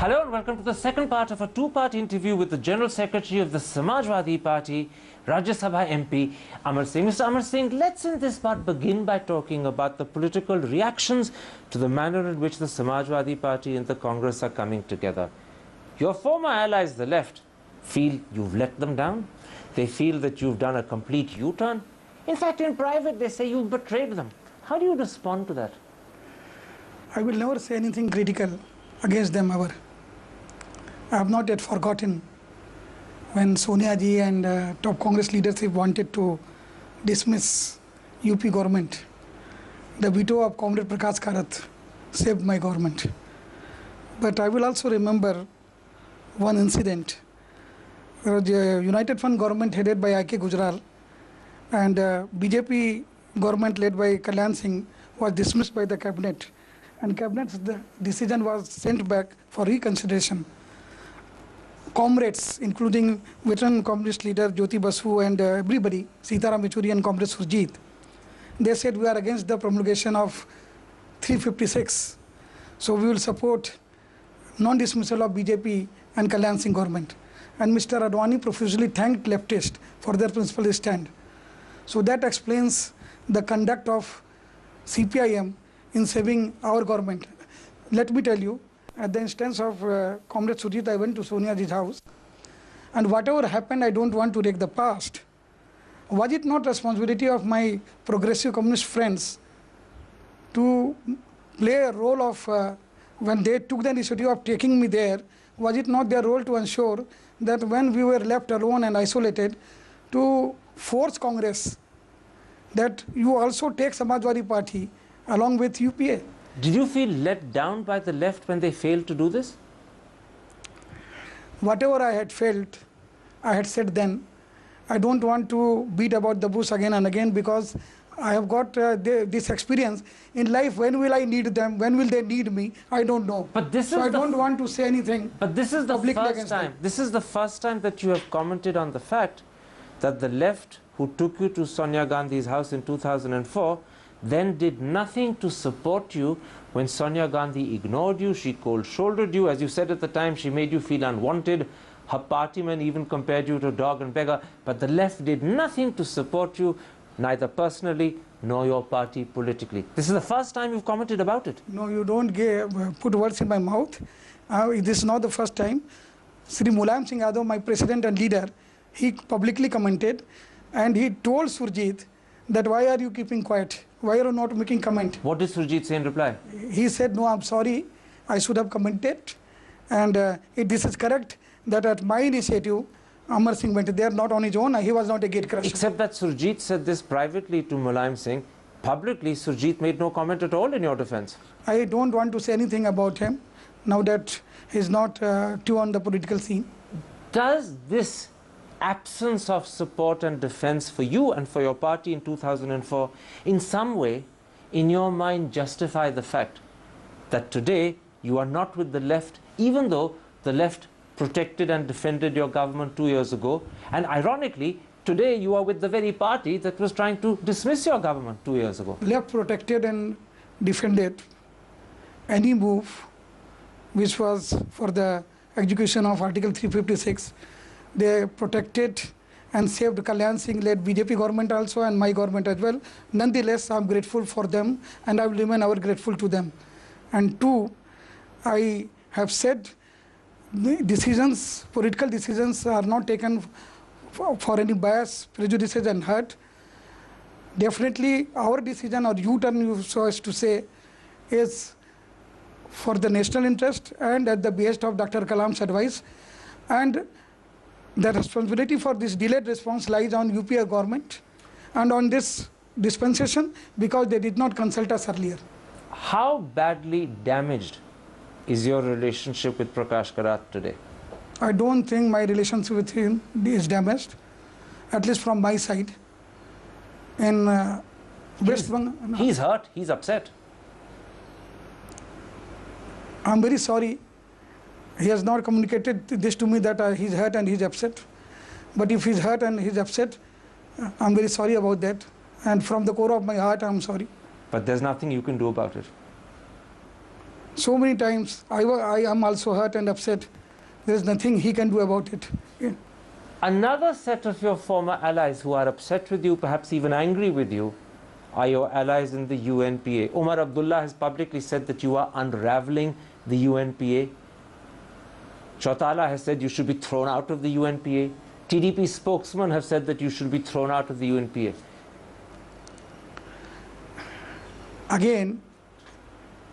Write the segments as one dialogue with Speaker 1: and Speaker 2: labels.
Speaker 1: Hello and welcome to the second part of a two-part interview with the General Secretary of the Samajwadi Party, Rajya Sabha MP Amar Singh. Mr. Amar Singh, let's in this part begin by talking about the political reactions to the manner in which the Samajwadi Party and the Congress are coming together. Your former allies, the left, feel you've let them down. They feel that you've done a complete U-turn. In fact, in private, they say you've betrayed them. How do you respond to that?
Speaker 2: I will never say anything critical against them ever. I have not yet forgotten when Sonia ji and top Congress leadership wanted to dismiss UP government. The veto of Comrade Prakash Karath saved my government. But I will also remember one incident. There was a United Front government headed by I.K. Gujral and BJP government led by Kalyan Singh was dismissed by the cabinet. And cabinet's decision was sent back for reconsideration. Comrades, including veteran communist leader Jyoti Basu and everybody, Sitaram Yechuri and Comrade Surjit, they said we are against the promulgation of 356. So we will support non-dismissal of BJP and Kalyan Singh government. And Mr. Advani profusely thanked leftists for their principled stand. So that explains the conduct of CPIM in saving our government. Let me tell you, at the instance of Comrade Surjit, I went to Sonia's house, and whatever happened, I don't want to rake the past. Was it not responsibility of my progressive communist friends to play a role of, when they took the initiative of taking me there, was it not their role to ensure that when we were left alone and isolated, to force Congress that you also take Samajwadi Party along with UPA.
Speaker 1: Did you feel let down by the left when they failed to do this?
Speaker 2: Whatever I had felt, I had said then. I don't want to beat about the bush again and again because I have got this experience in life. When will I need them? When will they need me? I don't know.
Speaker 1: But this is
Speaker 2: I don't want to say anything.
Speaker 1: But this is the first time. This is the first time that you have commented on the fact that the left, who took you to Sonia Gandhi's house in 2004, then did nothing to support you when Sonia Gandhi ignored you. She cold-shouldered you. As you said at the time, she made you feel unwanted. Her partymen even compared you to a dog and beggar. But the left did nothing to support you, neither personally nor your party politically. This is the first time you've commented about it.
Speaker 2: No, you don't put words in my mouth. This is not the first time. Sri Mulayam Singh Yadav, my president and leader, he publicly commented and he told Surjit that why are you keeping quiet? Why are you not making comment?
Speaker 1: What did Surjit say in reply?
Speaker 2: He said, no, I'm sorry, I should have commented. And this is correct that at my initiative, Amar Singh went there, not on his own, he was not a gatecrasher.
Speaker 1: Except that Surjit said this privately to Mulayam Singh. Publicly, Surjit made no comment at all in your defense.
Speaker 2: I don't want to say anything about him, now that he's not too on the political scene.
Speaker 1: Does this absence of support and defense for you and for your party in 2004 in some way, in your mind, justify the fact that today you are not with the left, even though the left protected and defended your government 2 years ago, and ironically, today you are with the very party that was trying to dismiss your government 2 years ago?
Speaker 2: Left protected and defended any move which was for the execution of Article 356. They protected and saved Kalyan Singh-led BJP government also and my government as well. Nonetheless, I am grateful for them and I will remain ever grateful to them. And two, I have said decisions, political decisions are not taken for any bias, prejudices and hurt. Definitely our decision or U-turn, so as to say, is for the national interest and at the behest of Dr. Kalam's advice. And the responsibility for this delayed response lies on UPA government and on this dispensation because they did not consult us earlier.
Speaker 1: How badly damaged is your relationship with Prakash Karath today?
Speaker 2: I don't think my relationship with him is damaged, at least from my side. In West Bengal,
Speaker 1: he's hurt, he's upset.
Speaker 2: I'm very sorry. He has not communicated this to me that he's hurt and he's upset. But if he's hurt and he's upset, I'm very sorry about that. And from the core of my heart, I'm sorry.
Speaker 1: But there's nothing you can do about it.
Speaker 2: so many times I am also hurt and upset. There is nothing he can do about it. Yeah.
Speaker 1: Another set of your former allies who are upset with you, perhaps even angry with you, are your allies in the UNPA. Umar Abdullah has publicly said that you are unraveling the UNPA. Chautala has said you should be thrown out of the UNPA. TDP spokesmen have said that you should be thrown out of the UNPA.
Speaker 2: Again,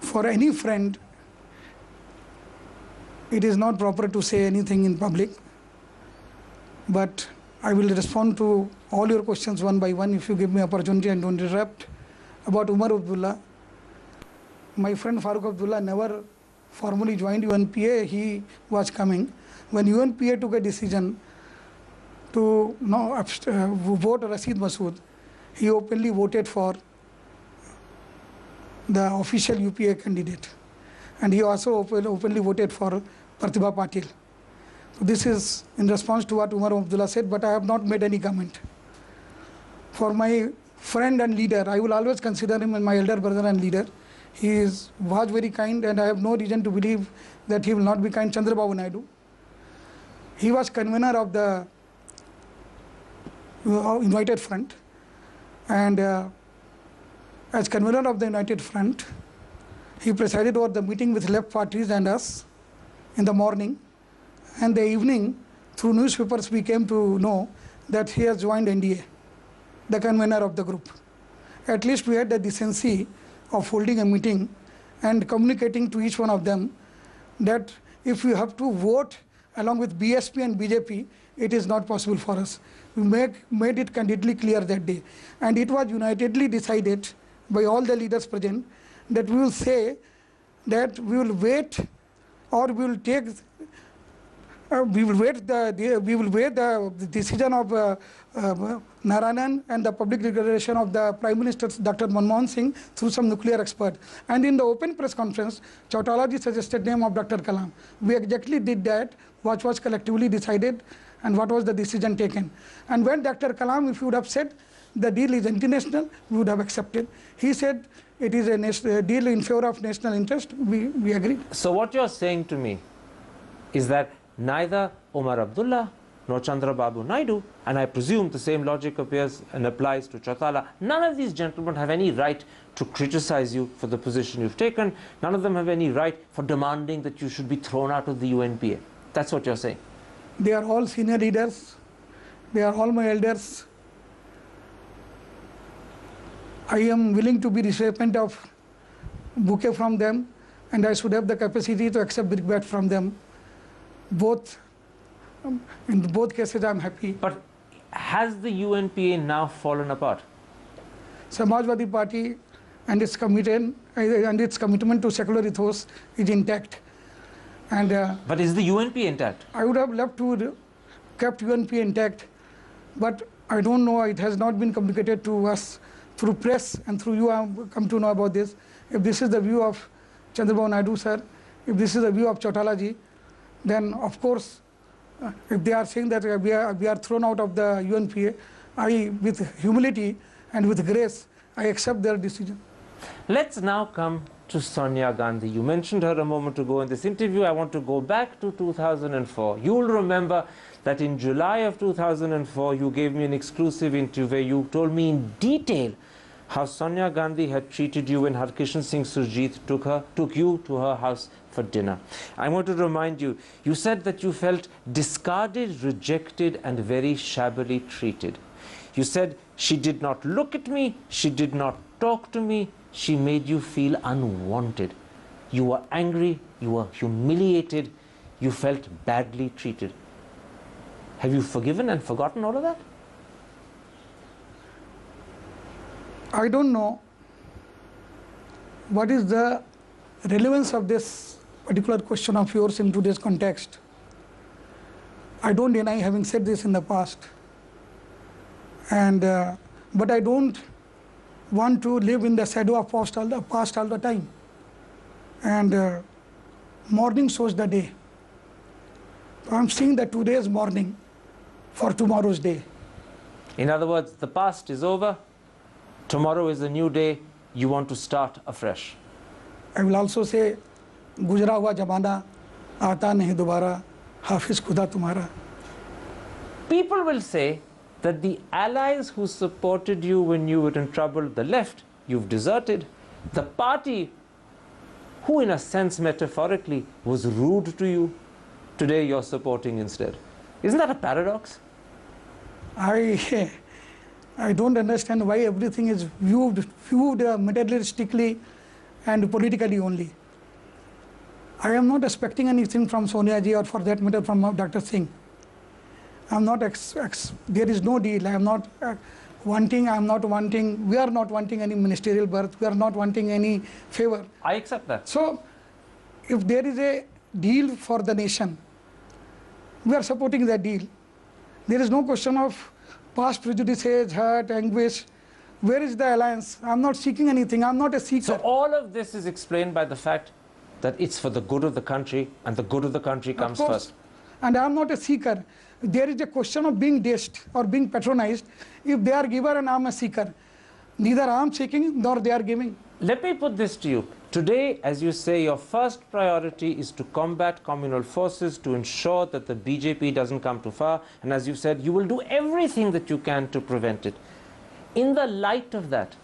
Speaker 2: for any friend, it is not proper to say anything in public, but I will respond to all your questions one by one if you give me opportunity and don't interrupt. About Umar Abdullah, my friend Farooq Abdullah never formally joined UNPA. He was coming. When UNPA took a decision to vote Rashid Masood, he openly voted for the official UPA candidate, and he also openly voted for Pratibha Patil. So this is in response to what Umar Abdullah said, but I have not made any comment. For my friend and leader, I will always consider him as my elder brother and leader. He was very kind, and I have no reason to believe that he will not be kind. Chandrababu Naidu. He was convener of the United Front, and as convener of the United Front, he presided over the meeting with left parties and us in the morning, and the evening, through newspapers, we came to know that he has joined NDA, the convener of the group. At least we had the decency of holding a meeting and communicating to each one of them that if we have to vote along with BSP and BJP, it is not possible for us. We made it candidly clear that day. And it was unitedly decided by all the leaders present that we will say that we will wait, or we will take we will wait the decision of Narayanan and the public declaration of the Prime Minister Dr. Manmohan Singh through some nuclear expert. And in the open press conference, Chautala ji suggested name of Dr. Kalam. We exactly did that, what was collectively decided and what was the decision taken. And when Dr. Kalam, if you would have said the deal is international, we would have accepted. He said it is a deal in favor of national interest. We agreed.
Speaker 1: So what you're saying to me is that neither Umar Abdullah nor Chandrababu Naidu, and I presume the same logic appears and applies to Chautala, none of these gentlemen have any right to criticize you for the position you've taken. None of them have any right for demanding that you should be thrown out of the UNPA. That's what you're saying.
Speaker 2: They are all senior leaders. They are all my elders. I am willing to be recipient of bouquet from them, and I should have the capacity to accept brickbat from them. In both cases, I am happy.
Speaker 1: But has the UNPA now fallen apart?
Speaker 2: Samajwadi Party and its commitment to secular ethos is intact. And
Speaker 1: but is the UNPA intact?
Speaker 2: I would have loved to kept UNPA intact, but I don't know. It has not been communicated to us through press, and through you I have come to know about this. If this is the view of Chandrababu Naidu sir, if this is the view of Chautala ji, then of course, if they are saying that we are thrown out of the UNPA, I, with humility and with grace, I accept their decision.
Speaker 1: Let's now come to Sonia Gandhi. You mentioned her a moment ago in this interview. I want to go back to 2004. You'll remember that in July of 2004, you gave me an exclusive interview where you told me in detail how Sonia Gandhi had treated you when Harkishan Singh Surjit took you to her house for dinner. I want to remind you, you said that you felt discarded, rejected, and very shabbily treated. You said, she did not look at me, she did not talk to me, she made you feel unwanted. You were angry, you were humiliated, you felt badly treated. Have you forgiven and forgotten all of that?
Speaker 2: I don't know what is the relevance of this particular question of yours in today's context. I don't deny having said this in the past, and but I don't want to live in the shadow of past all the time. And morning shows the day. I'm seeing that today's morning for tomorrow's day.
Speaker 1: In other words, the past is over. Tomorrow is a new day. You want to start afresh.
Speaker 2: I will also say गुजरा हुआ जमाना आता नहीं दोबारा, हाफिज खुदा तुम्हारा.
Speaker 1: People will say that the allies who supported you when you were in trouble, the left, you've deserted. The party who in a sense metaphorically was rude to you, today you're supporting instead. Isn't that a paradox?
Speaker 2: I don't understand why everything is viewed materialistically and politically only. I am not expecting anything from Sonia ji or for that matter from Dr. Singh. I'm not there is no deal. I am not wanting, we are not wanting any ministerial berth, we are not wanting any favor.
Speaker 1: I accept that.
Speaker 2: So, if there is a deal for the nation, we are supporting that deal. There is no question of past prejudices, hurt, anguish. Where is the alliance? I'm not seeking anything, I'm not a seeker.
Speaker 1: So all of this is explained by the fact that it's for the good of the country, and the good of the country comes first.
Speaker 2: And I'm not a seeker. There is a question of being dissed or being patronized. If they are giver and I'm a seeker, neither I'm seeking nor they are giving.
Speaker 1: Let me put this to you. Today, as you say, your first priority is to combat communal forces, to ensure that the BJP doesn't come too far. And as you said, you will do everything that you can to prevent it. In the light of that,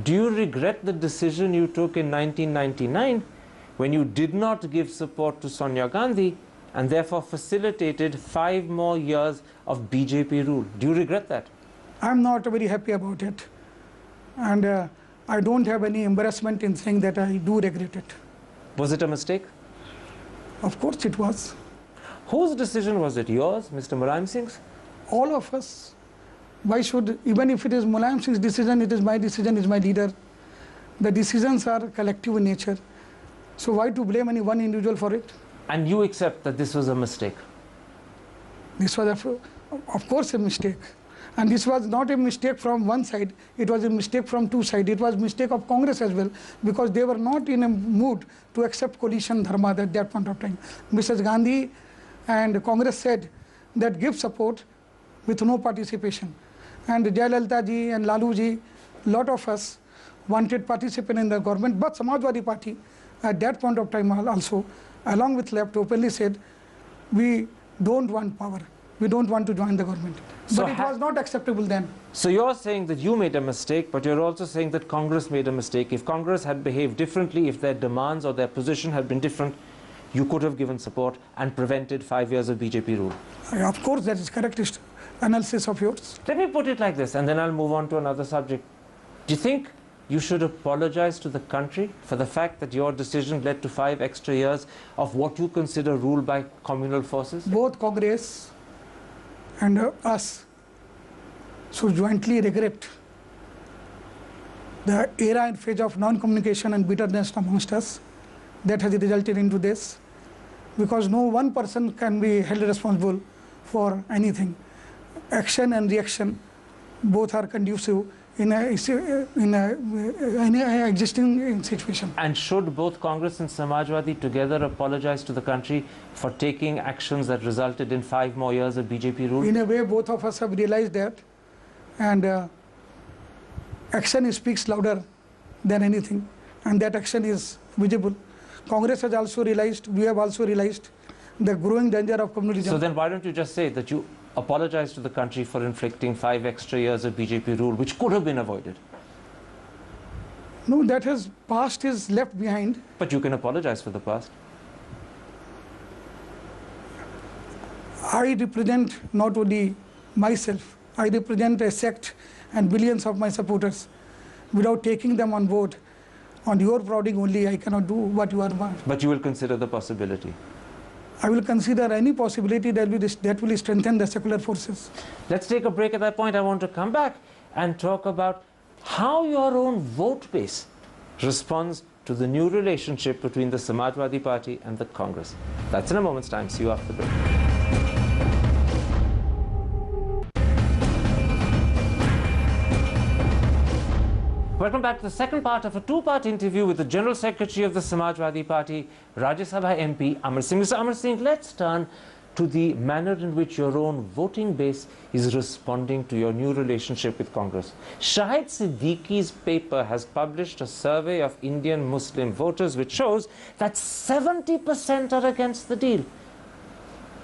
Speaker 1: do you regret the decision you took in 1999 when you did not give support to Sonia Gandhi and therefore facilitated 5 more years of BJP rule? Do you regret that?
Speaker 2: I'm not very happy about it. And I don't have any embarrassment in saying that I do regret it.
Speaker 1: Was it a mistake?
Speaker 2: Of course it was.
Speaker 1: Whose decision was it? Yours, Mr. Mulayam Singh's?
Speaker 2: All of us. Why should, even if it is Mulayam Singh's decision, it is my decision, is my leader. The decisions are collective in nature. So why to blame any one individual for it?
Speaker 1: And you accept that this was a mistake?
Speaker 2: This was, of course, a mistake. And this was not a mistake from one side, it was a mistake from two sides. It was a mistake of Congress as well, because they were not in a mood to accept coalition dharma at that point of time. Mrs. Gandhi and Congress said that give support with no participation. And Jayalalitha ji and Lalu ji, lot of us wanted participation in the government, but Samajwadi Party at that point of time also, along with left, openly said, we don't want power. We don't want to join the government.
Speaker 1: So
Speaker 2: but it was not acceptable then.
Speaker 1: So you're saying that you made a mistake, but you're also saying that Congress made a mistake. If Congress had behaved differently, if their demands or their position had been different, you could have given support and prevented 5 years of BJP rule.
Speaker 2: Of course, that is correct analysis of yours.
Speaker 1: Let me put it like this, and then I'll move on to another subject. Do you think you should apologize to the country for the fact that your decision led to 5 extra years of what you consider rule by communal forces?
Speaker 2: Both Congress and us should jointly regret the era and phase of non-communication and bitterness amongst us that has resulted into this, because no one person can be held responsible for anything. Action and reaction both are conducive in a existing situation.
Speaker 1: And should both Congress and Samajwadi together apologize to the country for taking actions that resulted in 5 more years of BJP rule?
Speaker 2: In a way, both of us have realized that, and action speaks louder than anything, and that action is visible. Congress has also realized, we have also realized the growing danger of communalism.
Speaker 1: So then why don't you just say that you apologize to the country for inflicting 5 extra years of BJP rule, which could have been avoided?
Speaker 2: No, that has past is left behind.
Speaker 1: But you can apologize for the past.
Speaker 2: I represent not only myself, I represent a sect and billions of my supporters. Without taking them on board, on your prodding only, I cannot do what you are about.
Speaker 1: But you will consider the possibility?
Speaker 2: I will consider any possibility that will strengthen the secular forces.
Speaker 1: Let's take a break at that point. I want to come back and talk about how your own vote base responds to the new relationship between the Samajwadi Party and the Congress. That's in a moment's time. See you after the break. Welcome back to the second part of a 2-part interview with the General Secretary of the Samajwadi Party, Rajya Sabha MP Amar Singh. Mr. Amar Singh, let's turn to the manner in which your own voting base is responding to your new relationship with Congress. Shahid Siddiqui's paper has published a survey of Indian Muslim voters which shows that 70% are against the deal.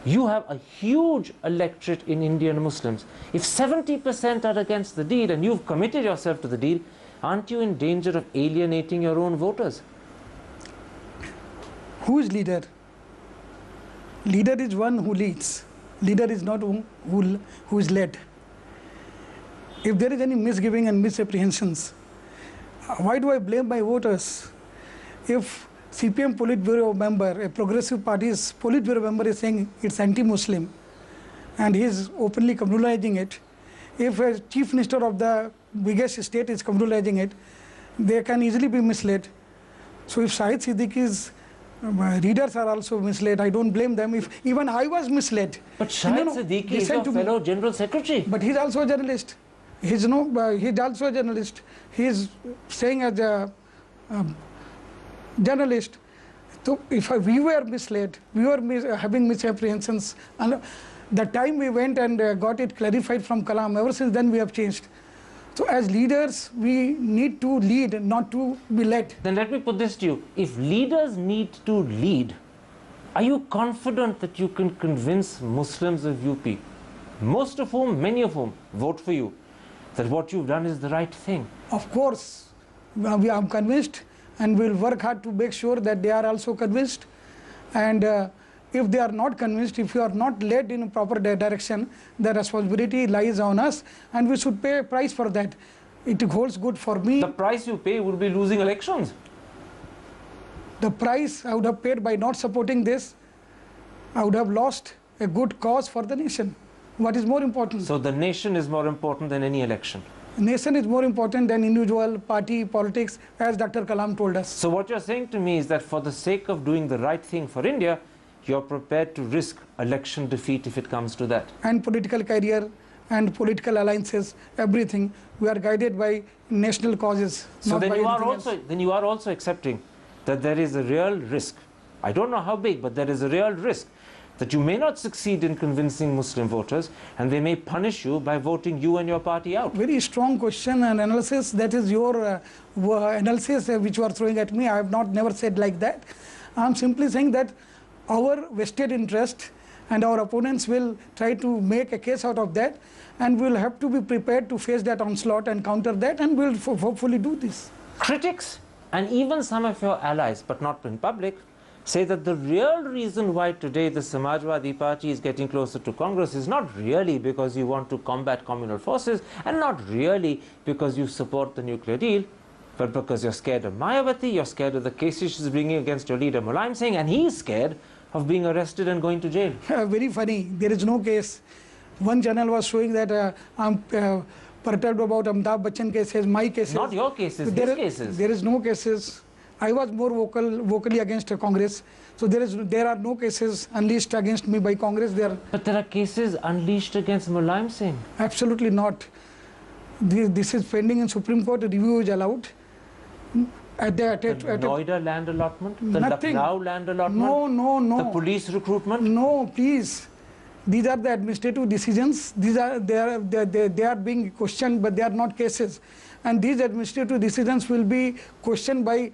Speaker 1: You have a huge electorate in Indian Muslims. If 70% are against the deal and you've committed yourself to the deal, aren't you in danger of alienating your own voters?
Speaker 2: Who is leader? Leader is one who leads. Leader is not who is led. If there is any misgiving and misapprehensions, why do I blame my voters? If CPM Politburo member, a progressive party's Politburo member is saying it's anti-Muslim and he is openly communalizing it, if a chief minister of the biggest state is communalizing it, they can easily be misled. So if Shahid Siddiqui's readers are also misled, I don't blame them. If even I was misled.
Speaker 1: But Shahid Siddiqui is your fellow General Secretary.
Speaker 2: But he's also a journalist. He's also a journalist. He's saying as a journalist. So if we were misled, we were having misapprehensions, and the time we went and got it clarified from Kalam, ever since then we have changed. So as leaders, we need to lead, not to be led.
Speaker 1: Then let me put this to you. If leaders need to lead, are you confident that you can convince Muslims of UP, most of whom, many of whom, vote for you, that what you've done is the right thing?
Speaker 2: Of course, we are convinced, and we'll work hard to make sure that they are also convinced. And if they are not convinced, if you are not led in a proper direction, the responsibility lies on us, and we should pay a price for that. It holds good for me.
Speaker 1: The price you pay would be losing elections.
Speaker 2: The price I would have paid by not supporting this, I would have lost a good cause for the nation. What is more important?
Speaker 1: So the nation is more important than any election.
Speaker 2: Nation is more important than individual party politics, as Dr. Kalam told us.
Speaker 1: So what you're saying to me is that for the sake of doing the right thing for India, you're prepared to risk election defeat if it comes to that.
Speaker 2: And political career and political alliances, everything, we are guided by national causes.
Speaker 1: So
Speaker 2: not
Speaker 1: then
Speaker 2: by
Speaker 1: you are also accepting that there is a real risk. I don't know how big, but there is a real risk that you may not succeed in convincing Muslim voters, and they may punish you by voting you and your party out.
Speaker 2: Very strong question and analysis. That is your analysis which you are throwing at me. I have never said like that. I am simply saying that our vested interest and our opponents will try to make a case out of that, and we will have to be prepared to face that onslaught and counter that, and we will hopefully do this.
Speaker 1: Critics and even some of your allies, but not in public, say that the real reason why today the Samajwadi Party is getting closer to Congress is not really because you want to combat communal forces, and not really because you support the nuclear deal, but because you're scared of Mayawati, you're scared of the cases she's bringing against your leader Mulayam Singh, and he's scared of being arrested and going to jail.
Speaker 2: Very funny. There is no case. One channel was showing that I'm perturbed about Amitabh Bachchan cases, my cases.
Speaker 1: Not your cases, his cases.
Speaker 2: There is no cases. I was more vocally against Congress. So there are no cases unleashed against me by Congress.
Speaker 1: But there are cases unleashed against Mulayam Singh.
Speaker 2: Absolutely not. This is pending in Supreme Court. Review is allowed.
Speaker 1: The Noida land allotment? The
Speaker 2: Nothing.
Speaker 1: Lucknow land allotment?
Speaker 2: No.
Speaker 1: The police recruitment?
Speaker 2: No, please. These are the administrative decisions. They are being questioned, but they are not cases. And these administrative decisions will be questioned by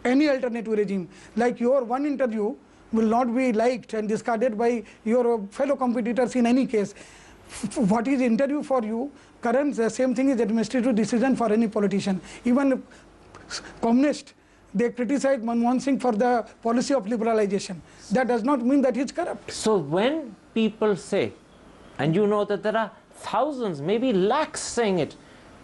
Speaker 2: any alternative regime. Like your one interview will not be liked and discarded by your fellow competitors in any case. What is interview for you, the same thing is administrative decision for any politician. Even communist, they criticize Manmohan Singh for the policy of liberalization. That does not mean that he is corrupt.
Speaker 1: So when people say, and you know that there are thousands, maybe lakhs saying it,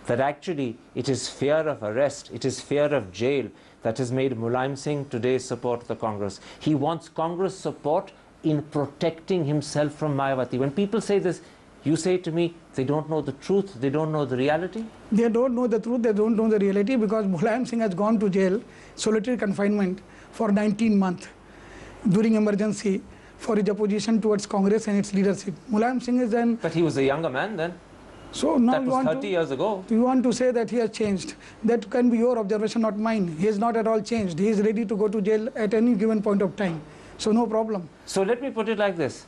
Speaker 1: that actually it is fear of arrest, it is fear of jail that has made Mulayam Singh today support the Congress. He wants Congress support in protecting himself from Mayawati. When people say this, you say to me, they don't know the truth, they don't know the reality?
Speaker 2: They don't know the truth, they don't know the reality, because Mulayam Singh has gone to jail, solitary confinement for 19 months during emergency for his opposition towards Congress and its leadership. Mulayam Singh is then...
Speaker 1: But he was a younger man then.
Speaker 2: So now
Speaker 1: that was 30 years ago.
Speaker 2: You want to say that he has changed. That can be your observation, not mine. He has not at all changed. He is ready to go to jail at any given point of time. So no problem.
Speaker 1: So let me put it like this.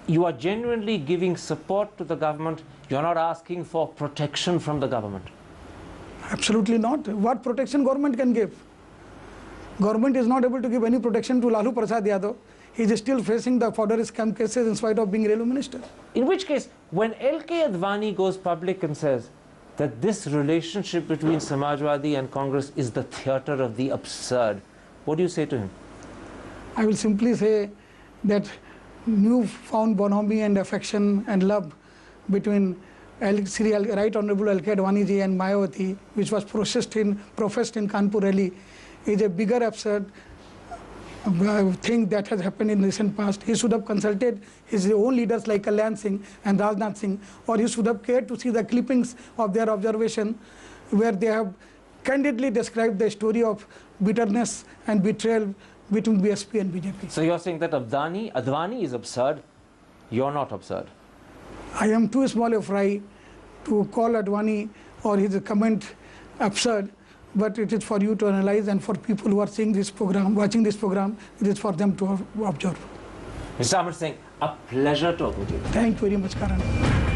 Speaker 1: you are genuinely giving support to the government. You're not asking for protection from the government.
Speaker 2: Absolutely not. What protection government can give? Government is not able to give any protection to Lalu Prasad Yadav. He is still facing the forgery scam cases in spite of being railway minister.
Speaker 1: In which case, when L.K. Advani goes public and says that this relationship between Samajwadi and Congress is the theatre of the absurd, what do you say to him?
Speaker 2: I will simply say that newfound bonhomie and affection and love between Right Honorable L.K. Advani ji and Mayawati, which was professed in Kanpur rally, is a bigger absurd thing that has happened in recent past. He should have consulted his own leaders like Kalyan Singh and Rajnath Singh, or he should have cared to see the clippings of their observation where they have candidly described the story of bitterness and betrayal between BSP and BJP.
Speaker 1: So you're saying that Advani is absurd, you're not absurd?
Speaker 2: I am too small a fry to call Advani or his comment absurd, but it is for you to analyze, and for people who are seeing this program, watching this program, it is for them to observe.
Speaker 1: Mr. Amar Singh, a pleasure talking to you.
Speaker 2: Thank you very much, Karan.